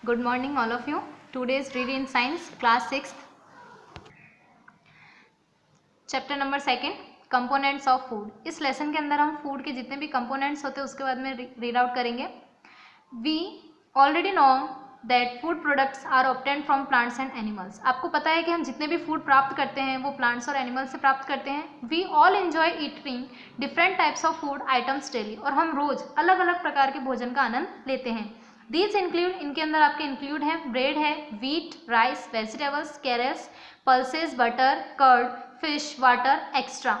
Good morning all of you. Today's read in science class 6th chapter number 2 components of food. इस lesson के अंदर हम food के जितने भी कंपोनेंट्स होते हैं उसके बाद में रीड आउट करेंगे। We already know that food products are obtained from plants and animals. आपको पता है कि हम जितने भी फूड प्राप्त करते हैं वो प्लांट्स और एनिमल्स से प्राप्त करते हैं। We all enjoy eating different types of food items daily, और हम रोज अलग अलग प्रकार के भोजन का आनंद लेते हैं। दीज इंक्लूड, इनके अंदर आपके इंक्लूड है ब्रेड है, wheat, rice, vegetables, carrots, pulses, butter, curd, fish, water, extra.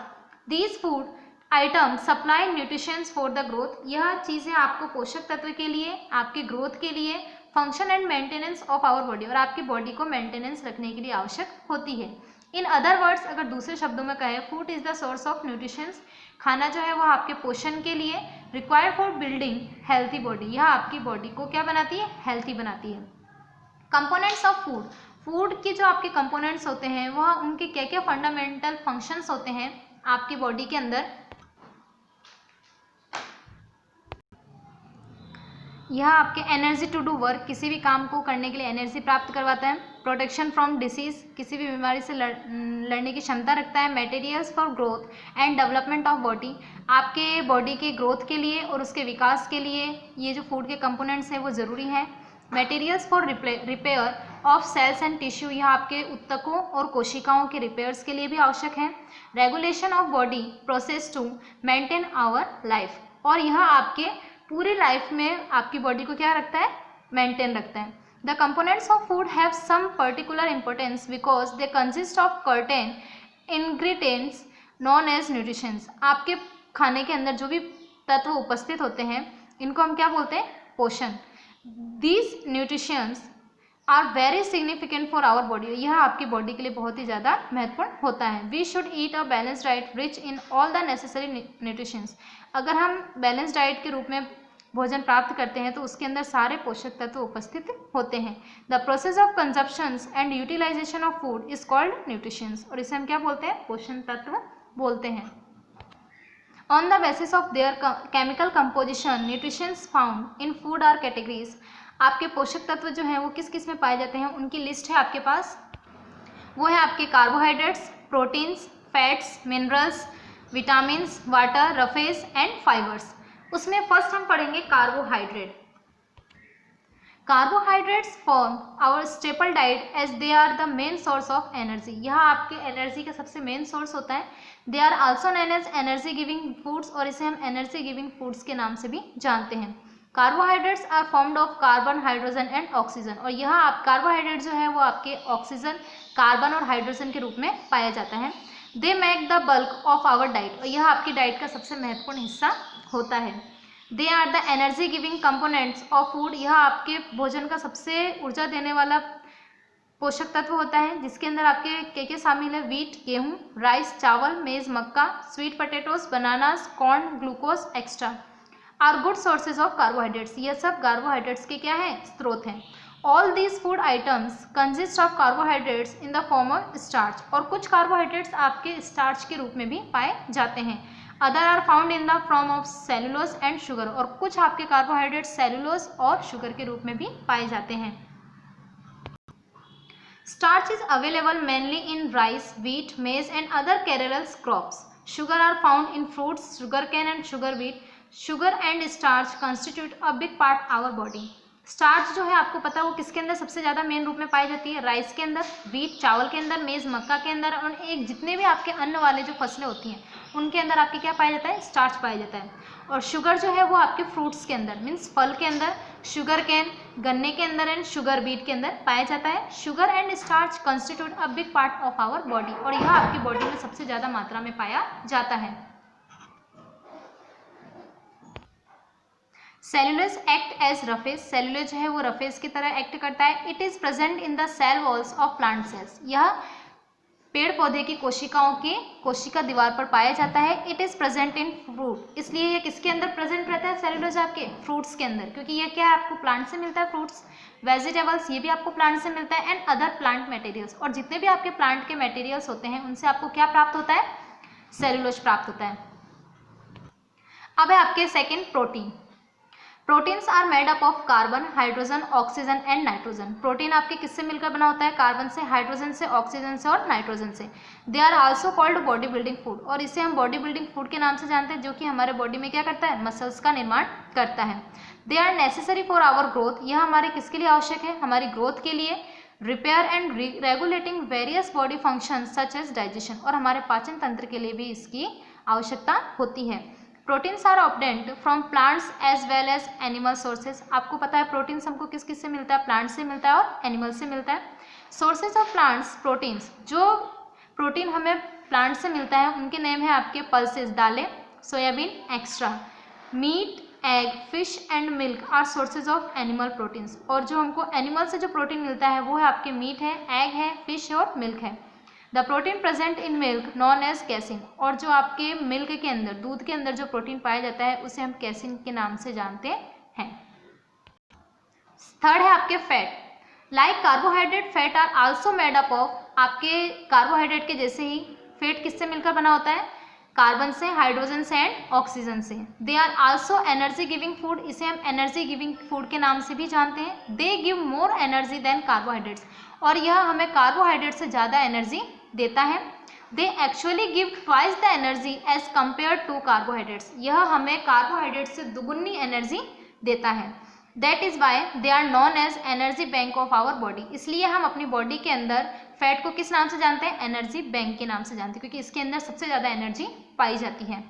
These food item supply nutritions for the growth. यह चीज़ें आपको पोषक तत्व के लिए, आपके ग्रोथ के लिए, function and maintenance of our body, और आपकी बॉडी को मेंटेनेंस रखने के लिए आवश्यक होती है। इन अदर वर्ड्स, अगर दूसरे शब्दों में कहें, food is the source of nutritions. खाना जो है वह आपके पोषण के लिए, required for building healthy body, यह आपकी बॉडी को क्या बनाती है, हेल्थी बनाती है। कंपोनेंट्स ऑफ फूड, फूड के जो आपके कंपोनेंट्स होते हैं वह उनके क्या क्या फंडामेंटल फंक्शंस होते हैं आपकी बॉडी के अंदर। यह आपके एनर्जी टू डू वर्क, किसी भी काम को करने के लिए एनर्जी प्राप्त करवाता है। प्रोटेक्शन फ्रॉम डिसीज, किसी भी बीमारी से लड़ने की क्षमता रखता है। Materials for growth and development of body, आपके बॉडी के ग्रोथ के लिए और उसके विकास के लिए ये जो फूड के कंपोनेंट्स हैं वो ज़रूरी है। Materials for repair of cells and tissue, यह आपके ऊतकों और कोशिकाओं के रिपेयर्स के लिए भी आवश्यक है। Regulation of body process to maintain our life, और यह आपके पूरी लाइफ में आपकी बॉडी को क्या रखता है, मेंटेन रखता है। The components of food have some particular importance because they consist of certain ingredients known as nutritions. आपके खाने के अंदर जो भी तत्व उपस्थित होते हैं इनको हम क्या बोलते हैं, पोषण। These nutritions are very significant for our body, यह आपकी बॉडी के लिए बहुत ही ज़्यादा महत्वपूर्ण होता है। We should eat a balance diet rich in all the necessary nutritions. अगर हम बैलेंस डाइट के रूप में भोजन प्राप्त करते हैं तो उसके अंदर सारे पोषक तत्व उपस्थित होते हैं। The process of consumptions and utilization of food is called nutritions, और इसे हम क्या बोलते हैं, पोषण तत्व बोलते हैं। On the basis of their chemical composition, nutritions found in food are categories. आपके पोषक तत्व जो हैं वो किस किस में पाए जाते हैं उनकी लिस्ट है आपके पास। वो है आपके carbohydrates, proteins, fats, minerals, vitamins, water, roughage and fibres. उसमें फर्स्ट हम पढ़ेंगे carbohydrate. Carbohydrates form our staple diet as they are the main source of energy, यह आपके एनर्जी का सबसे मेन सोर्स होता है। They are also known as energy giving foods, और इसे हम एनर्जी गिविंग फूड्स के नाम से भी जानते हैं। Carbohydrates are formed of carbon, hydrogen and oxygen, और यह आप कार्बोहाइड्रेट जो है वो आपके ऑक्सीजन, कार्बन और हाइड्रोजन के रूप में पाया जाता है। They make the bulk of our diet, और यह आपकी डाइट का सबसे महत्वपूर्ण हिस्सा होता है। They are the energy giving components of food, यह आपके भोजन का सबसे ऊर्जा देने वाला पोषक तत्व होता है, जिसके अंदर आपके क्या शामिल है, व्हीट गेहूँ, राइस चावल, मेज मक्का, sweet potatoes, bananas, corn, glucose, extra are good sources of carbohydrates. ये सब कार्बोहाइड्रेट्स के क्या है, स्रोत हैं। All these food items consist of carbohydrates in the form of starch, और कुछ कार्बोहाइड्रेट्स आपके स्टार्च के रूप में भी पाए जाते हैं। Other are found in the form of cellulose and sugar, और कुछ आपके कार्बोहाइड्रेट्स सेलुलोज और शुगर के रूप में भी पाए जाते हैं। Starch is available mainly in rice, wheat, maize and other cereals crops. Sugar are found in fruits, sugar cane and sugar beet. Sugar and starch constitute a big part our body. Starch जो है आपको पता है वो किसके अंदर सबसे ज़्यादा मेन रूप में पाई जाती है, राइस के अंदर, व्हीट चावल के अंदर, मेज़ मक्का के अंदर, और एक जितने भी आपके अन्न वाले जो फसलें होती हैं उनके अंदर आपके क्या पाया जाता है, स्टार्च पाया जाता है। और शुगर जो है वो आपके फ्रूट्स के अंदर, मीन्स फल के अंदर, शुगर कैन गन्ने के अंदर एंड शुगर बीट के अंदर पाया जाता है। Sugar and starch constitute a big part of our body, और यह आपकी बॉडी में सबसे ज़्यादा मात्रा में पाया जाता है। Cellulose act as roughage, cellulose जो है वो रफेज की तरह एक्ट करता है। It is present in the cell walls of plant cells, यह पेड़ पौधे की कोशिकाओं के कोशिका दीवार पर पाया जाता है। It is present in fruit, इसलिए ये किसके अंदर प्रेजेंट रहता है, सेलुलोज आपके फ्रूट्स के अंदर, क्योंकि ये क्या है, आपको प्लांट से मिलता है। फ्रूट्स, वेजिटेबल्स, ये भी आपको प्लांट से मिलता है, एंड अदर प्लांट मटेरियल्स, और जितने भी आपके प्लांट के मटेरियल्स होते हैं उनसे आपको क्या प्राप्त होता है, सेलुलोज प्राप्त होता है। अब है आपके second protein. Proteins are made up of carbon, hydrogen, oxygen and nitrogen. Protein आपके किससे मिलकर बना होता है? कार्बन से, हाइड्रोजन से, ऑक्सीजन से और नाइट्रोजन से। They are also called body building food, और इसे हम बॉडी बिल्डिंग फूड के नाम से जानते हैं, जो कि हमारे बॉडी में क्या करता है? मसल्स का निर्माण करता है। They are necessary for our growth, यह हमारे किसके लिए आवश्यक है? हमारी ग्रोथ के लिए। Repair and regulating various body function such as digestion, और हमारे पाचन तंत्र के लिए भी इसकी आवश्यकता होती है। Proteins are obtained from plants as well as animal sources. आपको पता है प्रोटीन्स हमको किस किस से मिलता है? प्लांट से मिलता है और एनिमल से मिलता है। सोर्सेज ऑफ प्लांट्स प्रोटीन्स, जो प्रोटीन हमें प्लांट से मिलता है उनके नेम है आपके पल्सेस, दालें, soybean extra. Meat, egg, fish and milk are sources of animal proteins, और जो हमको एनिमल से जो प्रोटीन मिलता है वो है आपके मीट है, एग है, फिश है और मिल्क है। The protein present in milk known as casein, और जो आपके मिल्क के अंदर, दूध के अंदर जो प्रोटीन पाया जाता है उसे हम कैसिन के नाम से जानते हैं। थर्ड है आपके fat. Like carbohydrate, fat are also made up of, आपके कार्बोहाइड्रेट के जैसे ही फैट किससे मिलकर बना होता है? कार्बन से, हाइड्रोजन से एंड ऑक्सीजन से। They are also energy giving food, इसे हम एनर्जी गिविंग फूड के नाम से भी जानते हैं। They give more energy than carbohydrates, और यह हमें कार्बोहाइड्रेट से ज़्यादा एनर्जी देता है। They actually give twice the energy as compare to carbohydrates, यह हमें कार्बोहाइड्रेट से दुगुनी एनर्जी देता है। That is why they are known as energy bank of our body, इसलिए हम अपनी बॉडी के अंदर फैट को किस नाम से जानते हैं? एनर्जी बैंक के नाम से जानते हैं, क्योंकि इसके अंदर सबसे ज़्यादा एनर्जी पाई जाती है।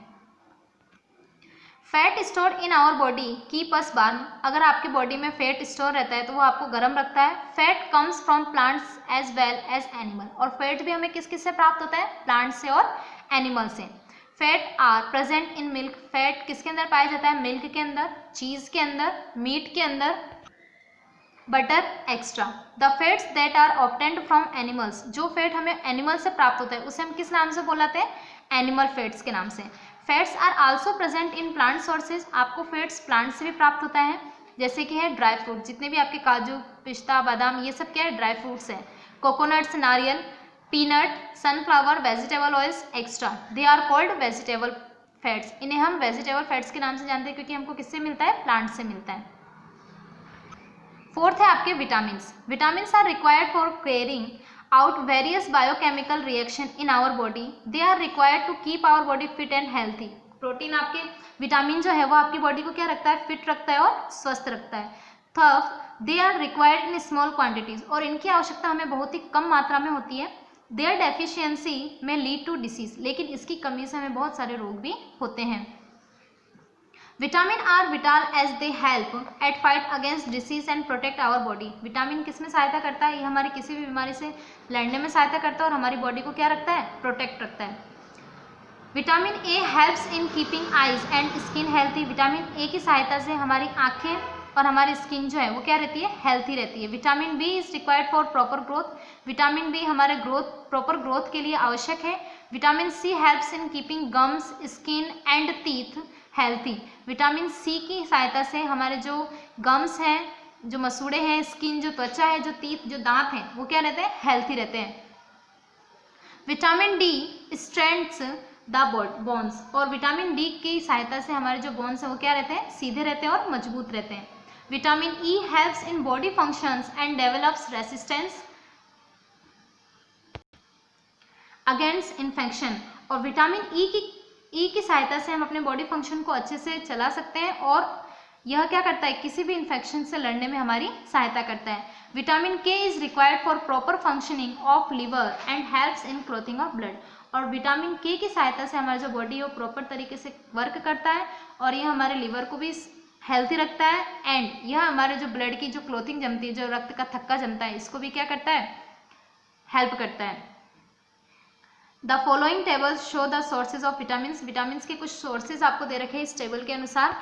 Fat store in our body keep us warm, अगर आपकी बॉडी में फैट स्टोर रहता है तो वो आपको गर्म रखता है। Fat comes from plants as well as animal, और फैट भी हमें किस किस से प्राप्त होता है? प्लांट से और एनिमल से। Fat are present in milk, fat किसके अंदर पाया जाता है? मिल्क के अंदर, चीज़ के अंदर, मीट के अंदर, butter extra. The fats that are obtained from animals, जो फैट हमें एनिमल से प्राप्त होता है उसे हम किस नाम से बुलाते हैं? एनिमल फैट्स के नाम से। Fats are also present in plant sources, आपको फैट्स प्लांट से भी प्राप्त होता है, जैसे कि है ड्राई फ्रूट, जितने भी आपके काजू, पिस्ता, बादाम, ये सब क्या है? ड्राई फ्रूट्स हैं। कोकोनट्स, नारियल, peanut, sunflower, vegetable oils extra, they are called vegetable fats, इन्हें हम वेजिटेबल फैट्स के नाम से जानते हैं, क्योंकि हमको किससे मिलता है? प्लांट से मिलता है। फोर्थ है आपके vitamins. Vitamins are required for carrying out various biochemical reaction in our body, they are required to keep our body fit and healthy। Protein आपके, विटामिन जो है वो आपकी बॉडी को क्या रखता है? फिट रखता है और स्वस्थ रखता है। Third, they are required in small quantities, और इनकी आवश्यकता हमें बहुत ही कम मात्रा में होती है। देयर डेफिशिएंसी में लीड टू डिसीज, लेकिन इसकी कमी से हमें बहुत सारे रोग भी होते हैं। Vitamin are vital as they help at fight against disease and protect our body. Vitamin किस में सहायता करता है? ये हमारी किसी भी बीमारी से लड़ने में सहायता करता है और हमारी बॉडी को क्या रखता है? प्रोटेक्ट रखता है। Vitamin A helps in keeping eyes and skin healthy, vitamin A की सहायता से हमारी आँखें और हमारी स्किन जो है वो क्या रहती है? हेल्थी रहती है। Vitamin B is required for proper growth, vitamin B हमारे प्रॉपर ग्रोथ के लिए आवश्यक है। Vitamin C helps in keeping gums, skin and teeth healthy, vitamin C की सहायता से हमारे जो गम्स हैं, जो मसूड़े हैं, स्किन, जो त्वचा है, जो टीथ, जो दांत हैं, वो क्या रहते हैं? हेल्थी रहते हैं। Vitamin D strengths the bones, और विटामिन डी की सहायता से हमारे जो बोन्स हैं वो क्या रहते हैं? सीधे रहते हैं और मजबूत रहते हैं। Vitamin E helps in body functions and develops resistance against infection, और विटामिन ई की सहायता से हम अपने बॉडी फंक्शन को अच्छे से चला सकते हैं, और यह क्या करता है? किसी भी इन्फेक्शन से लड़ने में हमारी सहायता करता है। विटामिन के is required for proper functioning of liver and helps in clothing of blood, और विटामिन के की सहायता से हमारी जो बॉडी है वो प्रॉपर तरीके से वर्क करता है, और यह हमारे लिवर को भी हेल्थी रखता है, एंड यह हमारे जो ब्लड की जो क्लोथिंग जमती है, जो रक्त का थक्का जमता है, इसको भी क्या करता है? हेल्प करता है। The following tables show the sources of vitamins, vitamins के कुछ सोर्सेज आपको दे रखे हैं इस टेबल के अनुसार।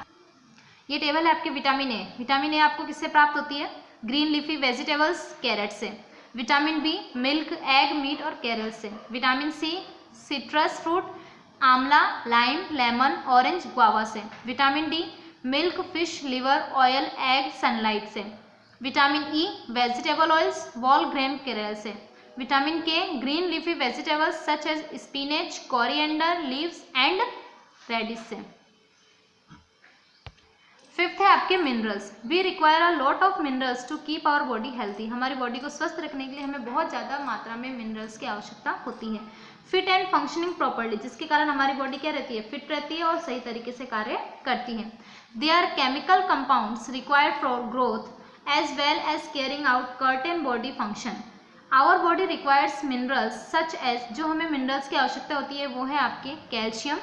ये टेबल है आपके विटामिन ए। विटामिन ए आपको किससे प्राप्त होती है? ग्रीन लीफी वेजिटेबल्स, कैरेट से। Vitamin B milk, egg, meat और कैरल से। विटामिन सी सिट्रस फ्रूट, आंवला, लाइम, लेमन, ऑरेंज, गुआवा से। Vitamin D milk, fish, liver, oil, egg, sunlight से। Vitamin E vegetable oils, whole grain, cereal से। Vitamin K green leafy vegetables such as spinach, coriander leaves and radish से। Fifth है आपके minerals. We require a lot of minerals to keep our body healthy. हमारी body को स्वस्थ रखने के लिए हमें बहुत ज़्यादा मात्रा में मिनरल्स की आवश्यकता होती है। फिट एंड फंक्शनिंग प्रॉपर्ली, जिसके कारण हमारी बॉडी क्या रहती है, फिट रहती है और सही तरीके से कार्य करती है। They are chemical compounds required for growth as well as carrying out certain body function. Our body requires minerals such as, जो हमें मिनरल्स की आवश्यकता होती है वो है आपके calcium,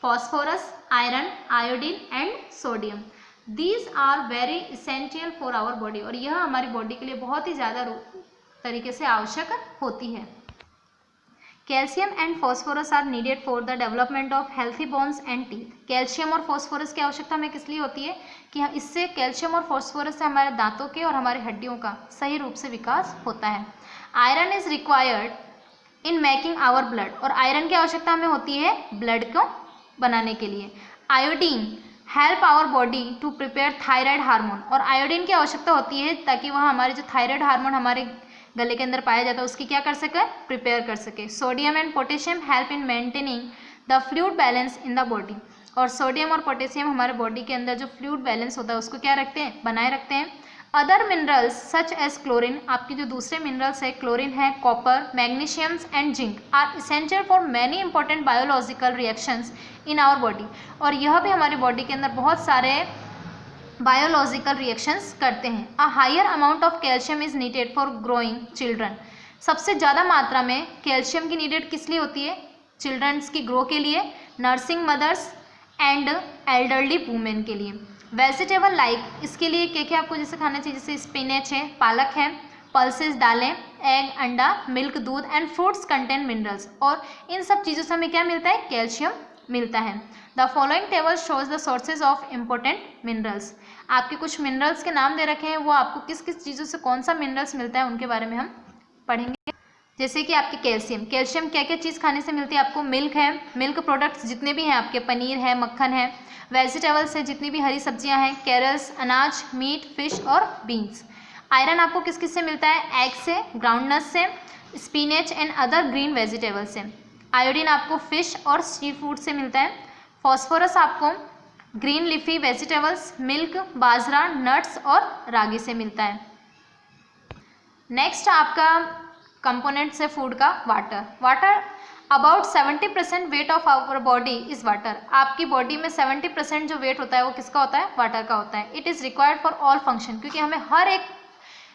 phosphorus, iron, iodine and sodium. These are very essential for our body, और यह हमारी बॉडी के लिए बहुत ही ज़्यादा तरीके से आवश्यक होती है। Calcium and phosphorus are needed for the development of healthy bones and teeth. Calcium और फॉस्फोरस की आवश्यकता हमें किस लिए होती है कि इससे कैल्शियम और फॉस्फोरस से हमारे दांतों के और हमारी हड्डियों का सही रूप से विकास होता है। Iron is required in making our blood, और आयरन की आवश्यकता हमें होती है ब्लड को बनाने के लिए। Iodine help our body to prepare thyroid hormone, और आयोडीन की आवश्यकता होती है ताकि वह हमारे जो थायराइड हार्मोन हमारे गले के अंदर पाया जाता है उसकी क्या कर सके, प्रिपेयर कर सके। Sodium and potassium help in maintaining the fluid balance in the body, और सोडियम और पोटेशियम हमारे बॉडी के अंदर जो फ्लूइड बैलेंस होता है उसको क्या रखते हैं, बनाए रखते हैं। Other minerals such as chlorine, आपकी जो दूसरे मिनरल्स है क्लोरीन है, copper, magnesiums and zinc are essential for many important biological reactions in our body, और यह भी हमारी बॉडी के अंदर बहुत सारे बायोलॉजिकल रिएक्शंस करते हैं। A higher amount of calcium is needed for growing children. सबसे ज़्यादा मात्रा में कैल्शियम की नीडेड किस लिए होती है, चिल्ड्रंस की ग्रो के लिए, nursing mothers and elderly women के लिए। वेजिटेबल लाइक, इसके लिए क्या क्या आपको जैसे खाना चाहिए, जैसे स्पिनच है, पालक है, पल्सेस दालें, एग, अंडा, मिल्क, दूध एंड फ्रूट्स कंटेन मिनरल्स, और इन सब चीज़ों से हमें क्या मिलता है, कैल्शियम मिलता है। The following table shows the sources of important minerals. आपके कुछ मिनरल्स के नाम दे रखे हैं, वो आपको किस किस चीज़ों से कौन सा मिनरल्स मिलता है उनके बारे में हम पढ़ेंगे। जैसे कि आपके कैल्शियम, कैल्शियम क्या क्या चीज़ खाने से मिलती है आपको, मिल्क है, मिल्क प्रोडक्ट्स जितने भी हैं आपके, पनीर है, मक्खन है, वेजिटेबल्स है, जितनी भी हरी सब्जियां हैं, कैरल्स, अनाज, मीट, फिश और बीन्स। आयरन आपको किस किस से मिलता है, एग से, ग्राउंडनट से, spinach and other green vegetables से। आयोडीन आपको फिश और सी फूड से मिलता है। फॉस्फोरस आपको ग्रीन लीफी वेजिटेबल्स, मिल्क, बाजरा, नट्स और रागी से मिलता है। नेक्स्ट आपका कंपोनेंट्स है फूड का, water. Water about 70% weight of our body is water. आपकी बॉडी में 70% जो वेट होता है वो किसका होता है, वाटर का होता है। It is required for all function, क्योंकि हमें हर एक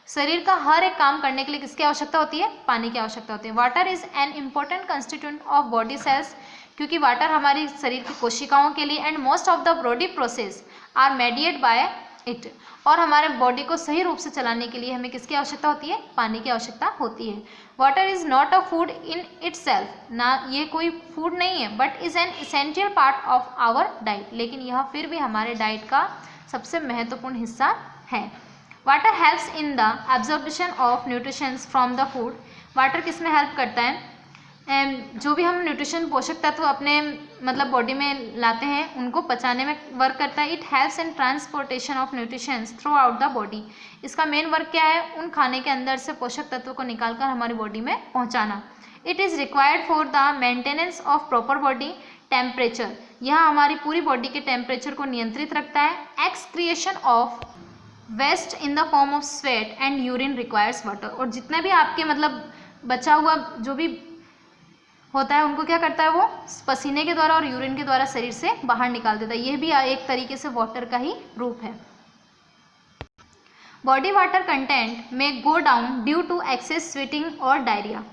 शरीर का हर एक काम करने के लिए किसकी आवश्यकता होती है, पानी की आवश्यकता होती है। Water is an important constituent of body cells, क्योंकि वाटर हमारी शरीर की कोशिकाओं के लिए, and most of the body process are mediate by it, और हमारे बॉडी को सही रूप से चलाने के लिए हमें किसकी आवश्यकता होती है, पानी की आवश्यकता होती है। Water is not a food in itself, ना ये कोई फूड नहीं है, but is an essential part of our diet, लेकिन यह फिर भी हमारे डाइट का सबसे महत्वपूर्ण हिस्सा है। Water helps in the absorption of nutritions from the food. Water किस में हेल्प करता है, जो भी हम न्यूट्रिशन पोषक तत्व अपने मतलब बॉडी में लाते हैं उनको पचाने में वर्क करता है। It helps in transportation of nutritions through out the body. इसका मेन वर्क क्या है, उन खाने के अंदर से पोषक तत्वों को निकालकर हमारी बॉडी में पहुंचाना। It is required for the maintenance of proper body temperature. यह हमारी पूरी बॉडी के टेम्परेचर को नियंत्रित रखता है। Excretion of waste in the form of sweat and urine requires water. और जितना भी आपके मतलब बचा हुआ जो भी होता है उनको क्या करता है, वो पसीने के द्वारा और यूरिन के द्वारा शरीर से बाहर निकाल देता है। यह भी एक तरीके से वाटर का ही रूप है। बॉडी वाटर कंटेंट में go down due to excess sweating और diarrhoea.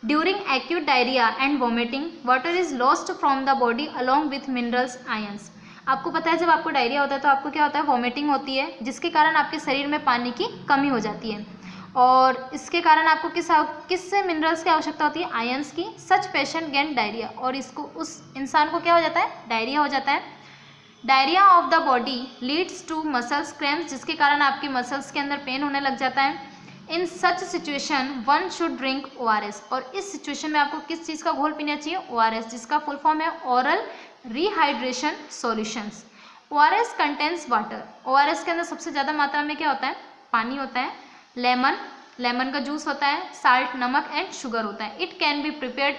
During acute diarrhoea and vomiting water is lost from the body along with minerals ions. आपको पता है जब आपको डायरिया होता है तो आपको क्या होता है, वॉमिटिंग होती है, जिसके कारण आपके शरीर में पानी की कमी हो जाती है, और इसके कारण आपको किस मिनरल्स की आवश्यकता होती है, आयंस की। सच पेशेंट गेट डायरिया, और इसको उस इंसान को क्या हो जाता है, डायरिया हो जाता है। Diarrhoea of the body leads to muscles cramps, जिसके कारण आपके मसल्स के अंदर पेन होने लग जाता है। In such situation one should drink ORS, और इस सिचुएशन में आपको किस चीज़ का घोल पीना चाहिए, ORS, जिसका फुल फॉर्म है oral rehydration solutions. ORS contains water. ORS के अंदर सबसे ज़्यादा मात्रा में क्या होता है, पानी होता है, लेमन का जूस होता है, साल्ट, नमक एंड शुगर होता है। It can be prepared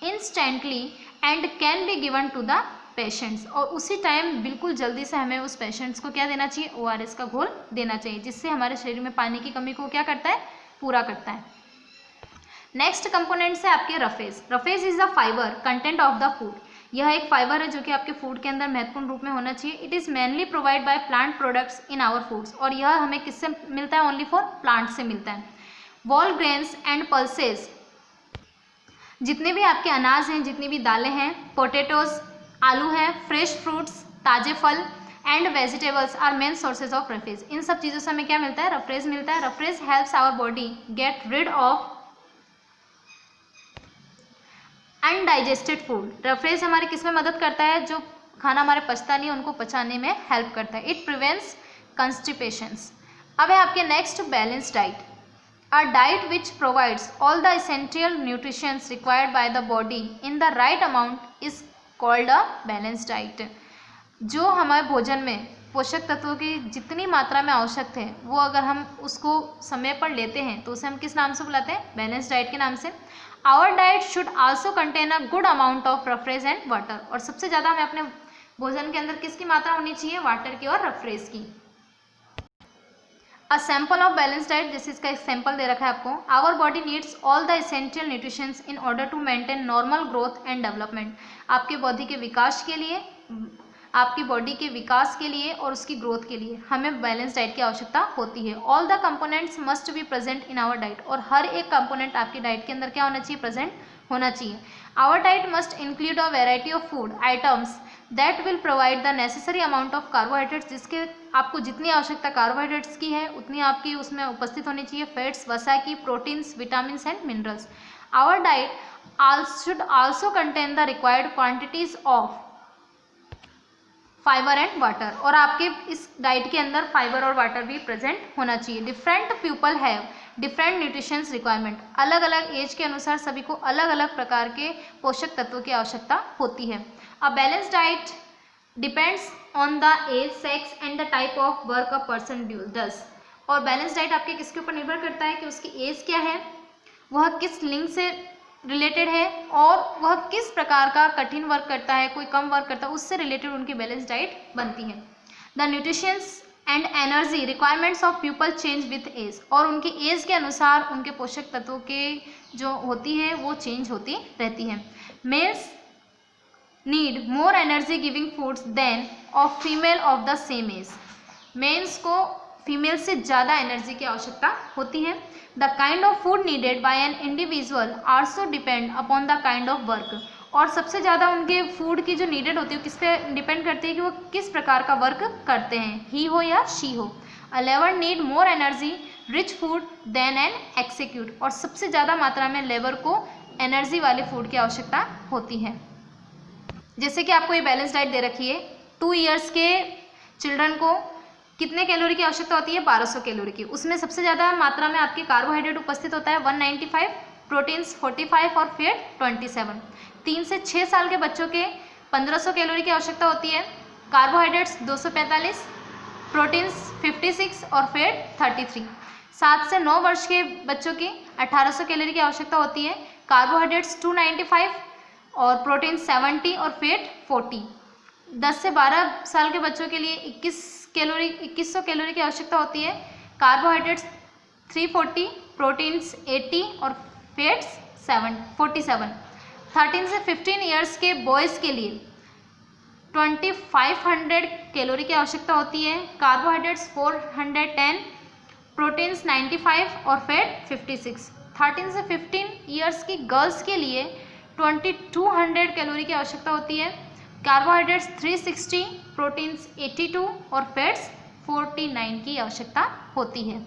instantly and can be given to the patients, और उसी टाइम बिल्कुल जल्दी से हमें उस पेशेंट्स को क्या देना चाहिए, ORS का घोल देना चाहिए, जिससे हमारे शरीर में पानी की कमी को क्या करता है, पूरा करता है। नेक्स्ट कंपोनेंट्स है आपके roughage. Roughage is the fibre content of the food. यह एक फाइबर है जो कि आपके फूड के अंदर महत्वपूर्ण रूप में होना चाहिए। It is mainly provide by plant products in our foods, और यह हमें किससे मिलता है, ओनली फॉर प्लांट से मिलता है। वॉल ग्रेन्स एंड पल्सेस, जितने भी आपके अनाज हैं, जितनी भी दालें हैं, पोटैटोज, आलू हैं, फ्रेश फ्रूट्स, ताजे फल and vegetables are main sources of roughage. इन सब चीज़ों से हमें क्या मिलता है, रफेज मिलता है। Roughage helps our body get rid of undigested food. Roughage हमारे किस में मदद करता है, जो खाना हमारे पचता नहीं है उनको पचाने में हेल्प करता है। It prevents constipations. अब है आपके next balance diet. A diet which provides all the essential nutritions required by the body in the right amount is called a balance diet. जो हमारे भोजन में पोषक तत्वों की जितनी मात्रा में आवश्यक है वो अगर हम उसको समय पर लेते हैं तो उसे हम किस नाम से बुलाते हैं, बैलेंस डाइट के नाम से। Our diet should also contain a good amount of roughage and water, और सबसे ज़्यादा हमें अपने भोजन के अंदर किसकी मात्रा होनी चाहिए, वाटर की और रफरेज की। A sample of balance diet, जैसे इसका एक सैम्पल दे रखा है आपको। Our body needs all the essential nutritions in order to maintain normal growth and development. आपके बॉडी के विकास के लिए, आपकी बॉडी के विकास के लिए और उसकी ग्रोथ के लिए हमें बैलेंस डाइट की आवश्यकता होती है। All the components must be present in our diet, और हर एक कंपोनेंट आपकी डाइट के अंदर क्या होना चाहिए, प्रेजेंट होना चाहिए। Our diet must include a variety of food items that will provide the necessary amount of carbohydrates, जिसके आपको जितनी आवश्यकता कार्बोहाइड्रेट्स की है उतनी आपकी उसमें उपस्थित होनी चाहिए। फैट्स, वसा की, proteins, vitamins and minerals. Our diet should also contain the required quantities of fibre and water, और आपके इस डाइट के अंदर फाइबर और वाटर भी प्रेजेंट होना चाहिए। Different people have different nutritions requirement. अलग अलग एज के अनुसार सभी को अलग अलग प्रकार के पोषक तत्वों की आवश्यकता होती है। A balance diet depends on the age, sex and the type of work a person does. और बैलेंस डाइट आपके किसके ऊपर निर्भर करता है कि उसकी एज क्या है, वह किस लिंग से रिलेटेड है, और वह किस प्रकार का कठिन वर्क करता है, कोई कम वर्क करता है, उससे रिलेटेड उनकी बैलेंस डाइट बनती है। The nutritions and energy requirements of people change with age, और उनकी एज के अनुसार उनके पोषक तत्वों के जो होती है वो चेंज होती रहती है। Males need more energy giving foods than of female of the same age. Mens को फीमेल से ज़्यादा एनर्जी की आवश्यकता होती है। The kind of food needed by an individual also depend upon the kind of work, और सबसे ज़्यादा उनके फूड की जो नीडेड होती है किस पे डिपेंड करती है कि वो किस प्रकार का वर्क करते हैं, ही हो या शी हो। A labour need more energy rich food than an executive, और सबसे ज़्यादा मात्रा में लेबर को एनर्जी वाले फूड की आवश्यकता होती है। जैसे कि आपको ये बैलेंस डाइट दे रखी है, 2 ईयर्स के चिल्ड्रन को कितने कैलोरी की आवश्यकता होती है, 1200 कैलोरी की। उसमें सबसे ज़्यादा मात्रा में आपके कार्बोहाइड्रेट उपस्थित होता है 195, प्रोटीन्स 45 और फैट 27। 3 से 6 साल के बच्चों के 1500 कैलोरी की आवश्यकता होती है, कार्बोहाइड्रेट्स 245, प्रोटीन्स 56 और फैट 33। 7 से 9 वर्ष के बच्चों की 1800 कैलोरी की आवश्यकता होती है, कार्बोहाइड्रेट्स 295 और प्रोटीन 70 और फैट 40। 10 से 12 साल के बच्चों के लिए 2100 कैलोरी की आवश्यकता होती है, कार्बोहाइड्रेट्स 340, प्रोटीन्स 80 और फैट्स 47। 13 से 15 ईयर्स के बॉयज़ के लिए 2500 कैलोरी की आवश्यकता होती है, कार्बोहाइड्रेट्स 410, प्रोटीन्स 95 और फैट 56। 13 से 15 ईयर्स की गर्ल्स के लिए 2200 कैलोरी की आवश्यकता होती है, कार्बोहाइड्रेट्स 360, प्रोटीन्स 82 और फैट्स 49 की आवश्यकता होती है।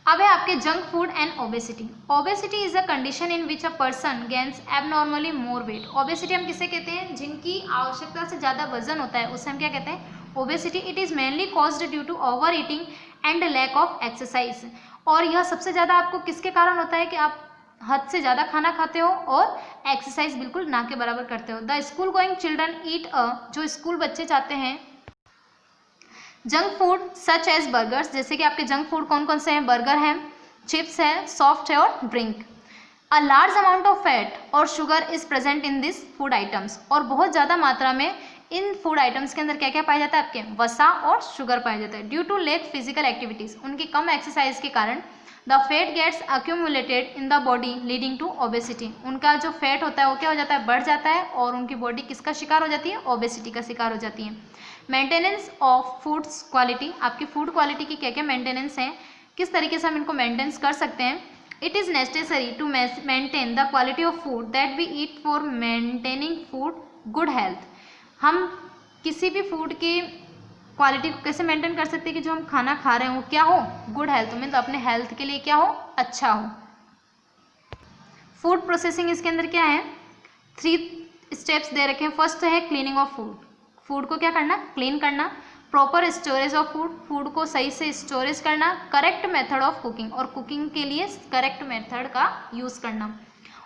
अब है आपके junk food and obesity. Obesity is a condition in which a person gains abnormally more weight. Obesity हम किसे कहते हैं, जिनकी आवश्यकता से ज़्यादा वजन होता है उसे हम क्या कहते हैं, obesity. It is mainly caused due to over eating and lack of exercise. और यह सबसे ज़्यादा आपको किसके कारण होता है कि आप हद से ज़्यादा खाना खाते हो और एक्सरसाइज बिल्कुल ना के बराबर करते हो। The school going children eat जो स्कूल बच्चे चाहते हैं junk food such as burgers. जैसे कि आपके जंक फूड कौन कौन से हैं, बर्गर हैं, चिप्स हैं, सॉफ्ट है और drink. A large amount of fat और sugar is present in this food items, और बहुत ज़्यादा मात्रा में इन फूड आइटम्स के अंदर क्या क्या पाया जाता है, आपके वसा और शुगर पाया जाता है। Due to lack physical activities, उनकी कम एक्सरसाइज के कारण the fat gets accumulated in the body leading to obesity, उनका जो फैट होता है वो क्या हो जाता है, बढ़ जाता है, और उनकी बॉडी किसका शिकार हो जाती है, ओबेसिटी का शिकार हो जाती है। मेंटेनेंस ऑफ फूड्स क्वालिटी, आपकी फूड क्वालिटी की क्या क्या मेंटेनेंस है, किस तरीके से हम इनको मेंटेनेंस कर सकते हैं। It is necessary to maintain the quality of food that we eat for maintaining food good health, हम किसी भी फूड की क्वालिटी को कैसे मेंटेन कर सकते हैं कि जो हम खाना खा रहे हैं वो क्या हो, गुड हेल्थ में, तो अपने हेल्थ के लिए क्या हो, अच्छा हो। फूड प्रोसेसिंग, इसके अंदर क्या है, 3 स्टेप्स दे रखे हैं। फर्स्ट है क्लीनिंग ऑफ फूड, फूड को क्या करना, क्लीन करना। Proper storage of food, food को सही से स्टोरेज करना। करेक्ट मेथड ऑफ कुकिंग, और कुकिंग के लिए करेक्ट मेथड का यूज़ करना।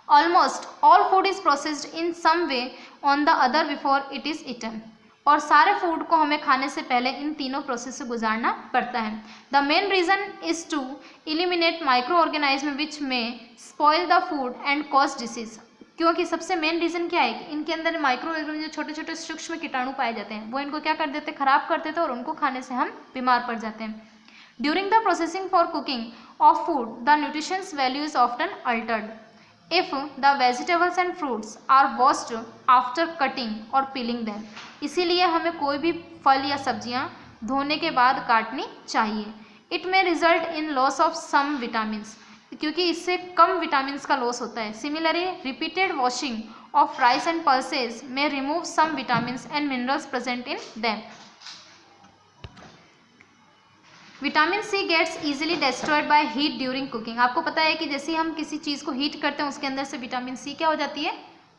Almost all food is processed in some way on the other before it is eaten, और सारे फूड को हमें खाने से पहले इन तीनों प्रोसेस से गुजारना पड़ता है। The main reason is to eliminate micro organism which may spoil the food and cause disease, क्योंकि सबसे मेन रीज़न क्या है कि इनके अंदर माइक्रो ऑर्गेनिज्म, जो छोटे छोटे सूक्ष्म कीटाणु पाए जाते हैं, वो इनको क्या कर देते हैं, खराब कर देते हैं, और उनको खाने से हम बीमार पड़ जाते हैं। During the processing for cooking of food the nutritions value is often Altered if the vegetables and fruits are washed after cutting or peeling them, इसीलिए हमें कोई भी फल या सब्जियां धोने के बाद काटनी चाहिए। It may result in loss of some vitamins, क्योंकि इससे कम विटामिन्स का लॉस होता है। Similarly, repeated washing of rice and pulses may remove some vitamins and minerals present in them. Vitamin C gets easily destroyed by heat during cooking, आपको पता है कि जैसे हम किसी चीज़ को हीट करते हैं उसके अंदर से विटामिन सी क्या हो जाती है,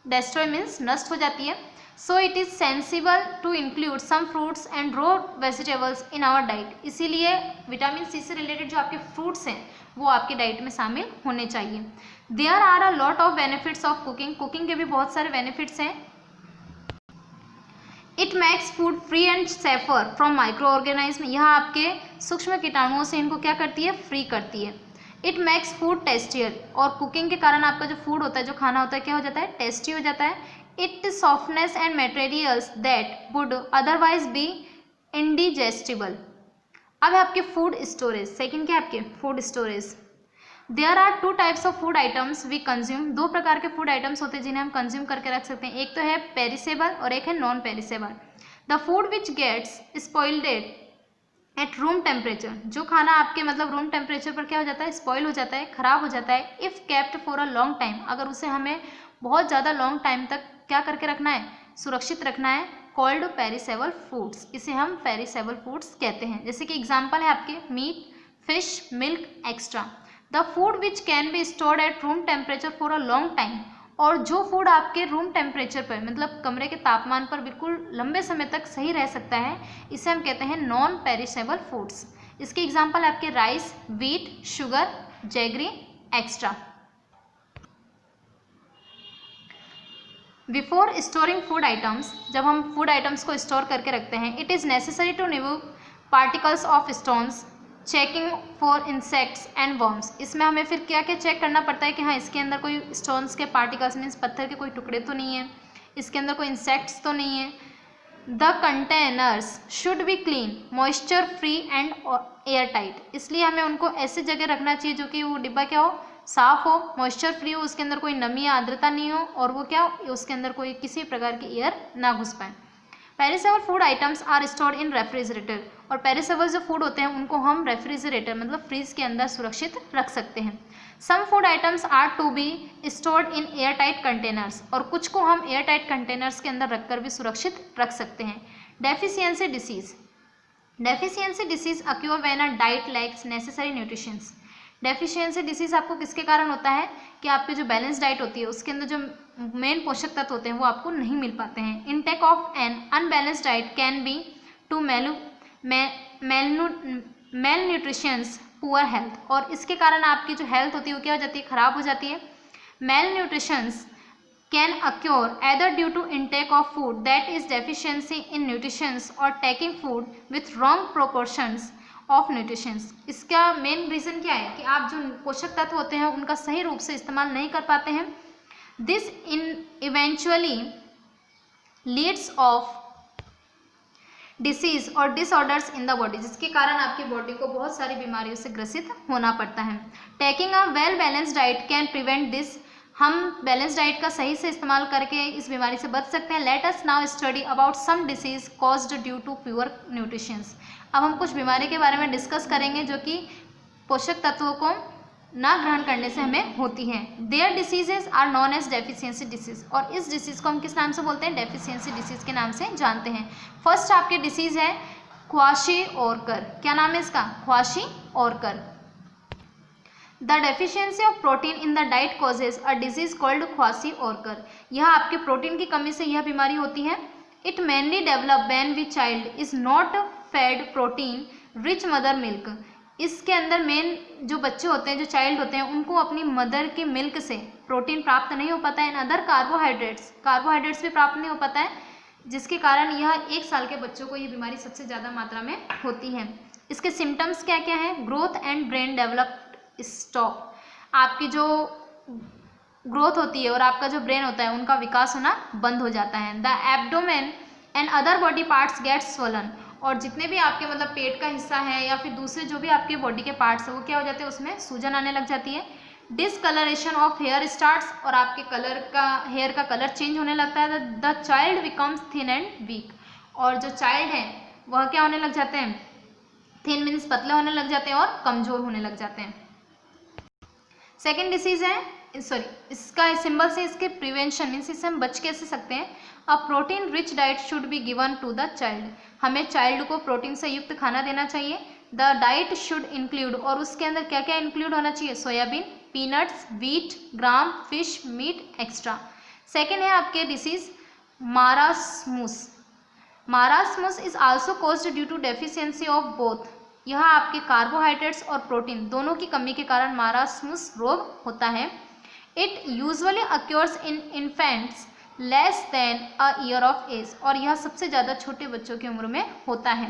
डिस्ट्रॉय मीन्स नष्ट हो जाती है। So it is sensible to include some fruits and raw vegetables in our diet, इसीलिए विटामिन सी से रिलेटेड जो आपके फ्रूट्स हैं वो आपके डाइट में शामिल होने चाहिए। There are a lot of benefits of cooking, cooking के भी बहुत सारे बेनिफिट्स हैं। It makes food free and safer from micro organism, यह आपके सूक्ष्म कीटाणुओं से इनको क्या करती है, फ्री करती है। इट मेक्स फूड टेस्टियर, और कुकिंग के कारण आपका जो फूड होता है, जो खाना होता है, क्या हो जाता है, टेस्टी हो जाता है। It softness and materials that would otherwise be indigestible. अब है आपके फूड स्टोरेज, सेकेंड क्या है आपके food storage. There are 2 types of food items we consume, 2 प्रकार के फूड आइटम्स होते हैं जिन्हें हम कंज्यूम करके रख सकते हैं। एक तो है पेरिसेबल और एक है non perishable. The food which gets spoiled at room temperature, जो खाना आपके मतलब रूम टेम्परेचर पर क्या हो जाता है, स्पॉइल हो जाता है, खराब हो जाता है। If kept for a long time, अगर उसे हमें बहुत ज़्यादा लॉन्ग टाइम तक क्या करके रखना है, सुरक्षित रखना है, कॉल्ड पेरिसेबल फूड्स, इसे हम पेरिसेबल फूड्स कहते हैं। जैसे कि एग्जाम्पल है आपके meat, fish, milk extra. The food which can be stored at room temperature for a long time, और जो फूड आपके रूम टेम्परेचर पर मतलब कमरे के तापमान पर बिल्कुल लंबे समय तक सही रह सकता है, इसे हम कहते हैं नॉन पेरिसेबल फूड्स। इसके एग्जाम्पल है आपके rice, wheat, sugar, jaggery extra. Before storing food items, जब हम फूड आइटम्स को स्टोर करके रखते हैं, it is necessary to remove particles of stones, checking for insects and worms, इसमें हमें फिर क्या क्या चेक करना पड़ता है कि हाँ इसके अंदर कोई स्टोन्स के पार्टिकल्स मीन्स पत्थर के कोई टुकड़े तो नहीं है, इसके अंदर कोई इंसेक्ट्स तो नहीं है। The containers should be clean, moisture free and air tight, इसलिए हमें उनको ऐसी जगह रखना चाहिए जो कि वो डिब्बा क्या हो, साफ हो, मॉइस्चर फ्री हो, उसके अंदर कोई नमी या आर्द्रता नहीं हो, और वो क्या हो, उसके अंदर कोई किसी प्रकार की एयर ना घुस पाए। Perishable food items are stored in refrigerator, और पेरिसेबल जो फूड होते हैं उनको हम रेफ्रिजरेटर मतलब फ्रीज के अंदर सुरक्षित रख सकते हैं। Some food items are to be stored in air tight containers, और कुछ को हम एयर टाइट कंटेनर्स के अंदर रखकर भी सुरक्षित रख सकते हैं। Deficiency disease, deficiency disease occur when a diet lacks necessary nutritions. Deficiency disease आपको किसके कारण होता है कि आपकी जो बैलेंस डाइट होती है उसके अंदर जो मेन पोषक तत्व होते हैं वो आपको नहीं मिल पाते हैं। Intake of an unbalanced diet can be to malnutritions poor health, और इसके कारण आपकी जो हेल्थ होती है वो क्या हो जाती है, खराब हो जाती है। Malnutritions can occur either due to intake of food that is deficiency in nutrition or taking food with wrong proportions of nutritions. इसका मेन रीज़न क्या है कि आप जो पोषक तत्व होते हैं उनका सही रूप से इस्तेमाल नहीं कर पाते हैं। This eventually Leeds of disease और डिसऑर्डर्स इन द बॉडी, जिसके कारण आपकी बॉडी को बहुत सारी बीमारियों से ग्रसित होना पड़ता है। Taking a well balanced diet can prevent this. हम बैलेंस डाइट का सही से इस्तेमाल करके इस बीमारी से बच सकते हैं। Let us now study about some disease caused due to poor nutritions. अब हम कुछ बीमारी के बारे में डिस्कस करेंगे जो कि पोषक तत्वों को ना ग्रहण करने से हमें होती हैं। There diseases are known as deficiency disease, और इस डिसीज़ को हम किस नाम से बोलते हैं? डेफिशिएंसी डिसीज के नाम से जानते हैं। फर्स्ट आपके डिसीज़ है क्वाशी-ओरकर। क्या नाम है इसका? Kwashiorkor. The deficiency of protein in the diet causes a disease called kwashiorkor. यह आपके प्रोटीन की कमी से यह बीमारी होती है। It mainly develop when we child is not fed protein rich mother milk. इसके अंदर मेन जो बच्चे होते हैं, जो चाइल्ड होते हैं, उनको अपनी मदर की मिल्क से प्रोटीन प्राप्त नहीं हो पाता है। इन अदर कार्बोहाइड्रेट्स भी प्राप्त नहीं हो पाता है, जिसके कारण यह 1 साल के बच्चों को ये बीमारी सबसे ज़्यादा मात्रा में होती है। इसके सिम्टम्स क्या क्या हैं? Growth and brain developed stop. आपकी जो ग्रोथ होती है और आपका जो ब्रेन होता है उनका विकास होना बंद हो जाता है। The abdomen and other body parts get swollen. और जितने भी आपके मतलब पेट का हिस्सा है या फिर दूसरे जो भी आपके बॉडी के पार्ट्स है वो क्या हो जाते हैं? उसमें सूजन आने लग जाती है। डिसकलरेशन ऑफ हेयर स्टार्ट्स, और आपके हेयर का कलर चेंज होने लगता है। The child becomes thin and weak. और जो चाइल्ड है वह क्या होने लग जाते हैं? थिन मीन्स पतले होने लग जाते हैं और कमजोर होने लग जाते हैं। सेकेंड डिसीज है, इसका सिंबल से इसके प्रिवेंशन मीन्स इससे हम बच कैसे सकते हैं? A protein rich diet should be given to the child. हमें चाइल्ड को प्रोटीन से युक्त खाना देना चाहिए। द डाइट शुड इंक्लूड, और उसके अंदर क्या क्या इंक्लूड होना चाहिए? Soybean, peanuts, wheat, gram, fish, meat extra. Second है आपके disease marasmus. Marasmus is also caused due to deficiency of both. यह आपके कार्बोहाइड्रेट्स और प्रोटीन दोनों की कमी के कारण मारास्मस रोग होता है। It usually occurs in infants less than a year of age, और यह सबसे ज़्यादा छोटे बच्चों की उम्र में होता है।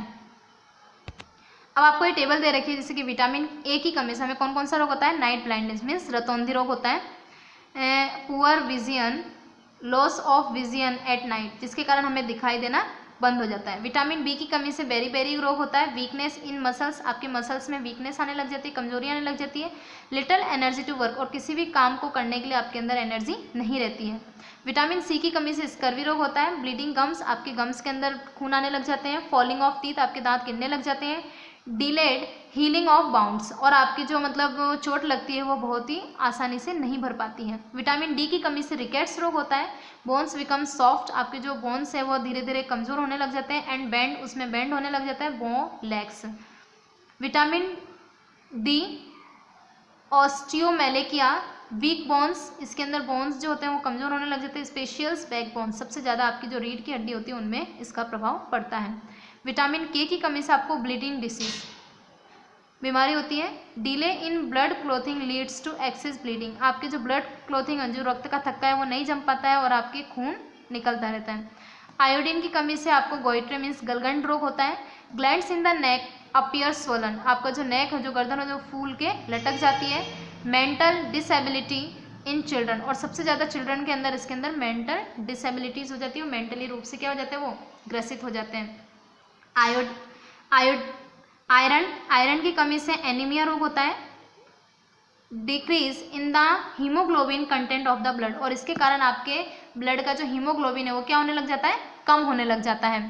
अब आपको ये टेबल दे रखी है, जैसे कि विटामिन ए की कमी से हमें कौन कौन सा रोग होता है? नाइट ब्लाइंडनेस मीन्स रतौंधी रोग होता है। Poor vision, loss of vision at night, जिसके कारण हमें दिखाई देना बंद हो जाता है। विटामिन बी की कमी से बेरी रोग होता है। वीकनेस इन मसल्स, आपके मसल्स में वीकनेस आने लग जाती है, कमजोरी आने लग जाती है। लिटिल एनर्जी टू वर्क, और किसी भी काम को करने के लिए आपके अंदर एनर्जी नहीं रहती है। विटामिन सी की कमी से स्कर्वी रोग होता है। ब्लीडिंग गम्स, आपके गम्स के अंदर खून आने लग जाते हैं। फॉलिंग ऑफ टीथ, आपके दांत गिरने लग जाते हैं। डिलेड हीलिंग ऑफ बाउंड्स, और आपकी जो मतलब चोट लगती है वो बहुत ही आसानी से नहीं भर पाती है। विटामिन डी की कमी से रिकेट्स रोग होता है। बोन्स बिकम सॉफ्ट, आपके जो बोन्स है वो धीरे धीरे कमजोर होने लग जाते हैं। एंड बेंड, उसमें बेंड होने लग जाता है। Bow legs. Vitamin D osteomalacia, weak bones, इसके अंदर बोन्स जो होते हैं वो कमजोर होने लग जाते हैं। स्पेशियल्स बैक बोन्स, सबसे ज़्यादा आपकी जो रीढ़ की हड्डी होती है उनमें इसका प्रभाव पड़ता है। विटामिन के की कमी से आपको ब्लीडिंग डिसीज बीमारी होती है। Delay in blood clotting leads to excess bleeding, आपके जो ब्लड क्लोथिंग जो रक्त का थक्का है वो नहीं जम पाता है और आपके खून निकलता रहता है। आयोडीन की कमी से आपको गोइट्रे मीन्स गलगंड रोग होता है। Glands in the neck appear swollen, आपका जो नेक है, जो गर्दन है, जो फूल के लटक जाती है। मेंटल डिसेबिलिटी इन चिल्ड्रन, और सबसे ज़्यादा चिल्ड्रन के अंदर इसके अंदर मेंटल डिसेबिलिटीज़ हो जाती है, मेंटली रूप से क्या हो जाते हैं? वो ग्रसित हो जाते हैं। आयरन की कमी से एनीमिया रोग होता है। Decrease in the haemoglobin content of the blood, और इसके कारण आपके ब्लड का जो हीमोग्लोबिन है वो क्या होने लग जाता है? कम होने लग जाता है।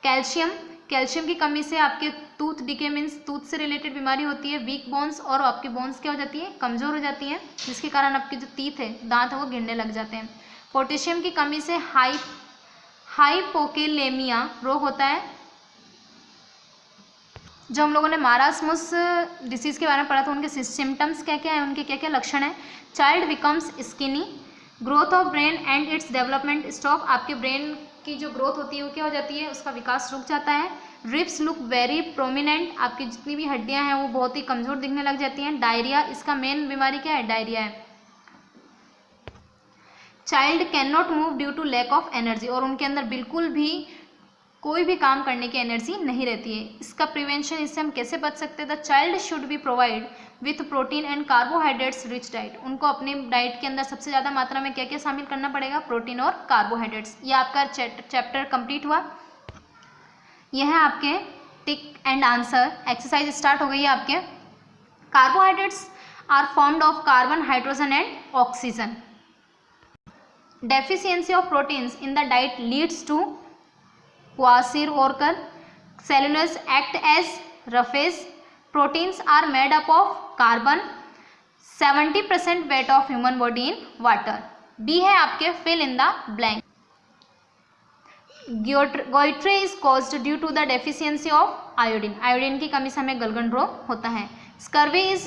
कैल्शियम की कमी से आपके टूथ डिके मीन्स टूथ से रिलेटेड बीमारी होती है। वीक बोन्स, और आपकी बोन्स क्या हो जाती है? कमजोर हो जाती हैं, जिसके कारण आपके जो टीथ है, दांत है, वो गिरने लग जाते हैं। पोटेशियम की कमी से हाइपोकेलेमिया रोग होता है। जो हम लोगों ने मारास्मस डिसीज़ के बारे में पढ़ा था, उनके सिम्टम्स क्या क्या है, उनके क्या क्या लक्षण हैं? Child becomes skinny, growth of brain and its development stop, आपके ब्रेन की जो ग्रोथ होती है वो क्या हो जाती है? उसका विकास रुक जाता है। रिब्स लुक वेरी प्रोमिनेंट, आपकी जितनी भी हड्डियां हैं वो बहुत ही कमज़ोर दिखने लग जाती हैं। डायरिया, इसका मेन बीमारी क्या है? डायरिया है। Child can not move due to lack of energy, और उनके अंदर बिल्कुल भी कोई भी काम करने की एनर्जी नहीं रहती है। इसका प्रिवेंशन, इससे हम कैसे बच सकते हैं? The child should be provide with protein and carbohydrates rich diet. उनको अपनी डाइट के अंदर सबसे ज़्यादा मात्रा में क्या क्या शामिल करना पड़ेगा? प्रोटीन और कार्बोहाइड्रेट्स। ये आपका चैप्टर कंप्लीट हुआ। यह है आपके tick and answer exercise start हो गई है आपके। Carbohydrates are formed of carbon, hydrogen and oxygen. Deficiency of proteins in the diet leads to Kwashiorkor. Cellulose act as roughage. Proteins are made up of carbon. 70% weight of human body in water. B है आपके fill in the blank. Goitre is caused due to the deficiency of iodine. Iodine की कमी से हमें गलगन रोग होता है. Scurvy is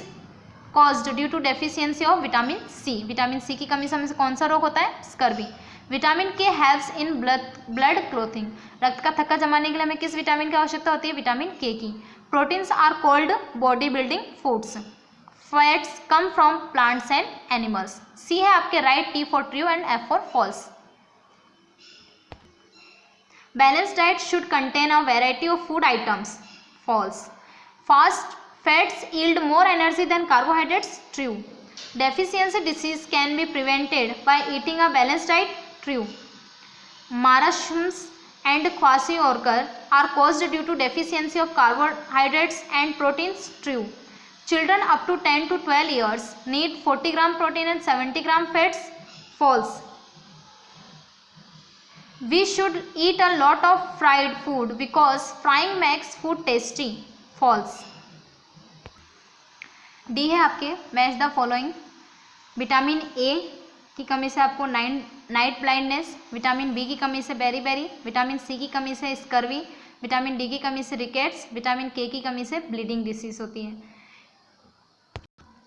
caused due to deficiency of vitamin C. Vitamin C की कमी से हमें कौन सा रोग होता है? Scurvy. Vitamin K helps in blood clotting. रक्त का थक्का जमाने के लिए हमें किस विटामिन की आवश्यकता होती है? विटामिन के की. Proteins are called body building foods. Fats come from plants and animals. C है आपके right, T for true and F for false. Balance diet should contain a variety of food items. False. Fast fats yield more energy than carbohydrates. True. Deficiency disease can be prevented by eating a balance diet. True. Marasmus and Kwashiorkor are caused due to deficiency of carbohydrates and proteins. True. Children up to 10 to 12 years need 40 gram protein and 70 gram fats. False. We should eat a lot of fried food because frying makes food tasty. False. D है आपके match the following. Vitamin A की कमी से आपको night blindness, vitamin B की कमी से berry, vitamin C की कमी से स्कर्वी, विटामिन डी की कमी से रिकेट्स, विटामिन के की कमी से ब्लीडिंग डिसीज होती है.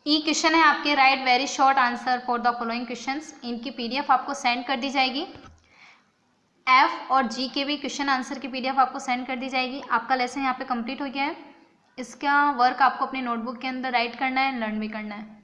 ई क्वेश्चन है आपके right very short answer for the following questions. इनकी पीडीएफ आपको सेंड कर दी जाएगी. एफ और जी के भी क्वेश्चन आंसर की पीडीएफ आपको सेंड कर दी जाएगी. आपका लेसन यहाँ पे कंप्लीट हो गया है. इसका वर्क आपको अपने नोटबुक के अंदर राइट करना है, लर्न भी करना है.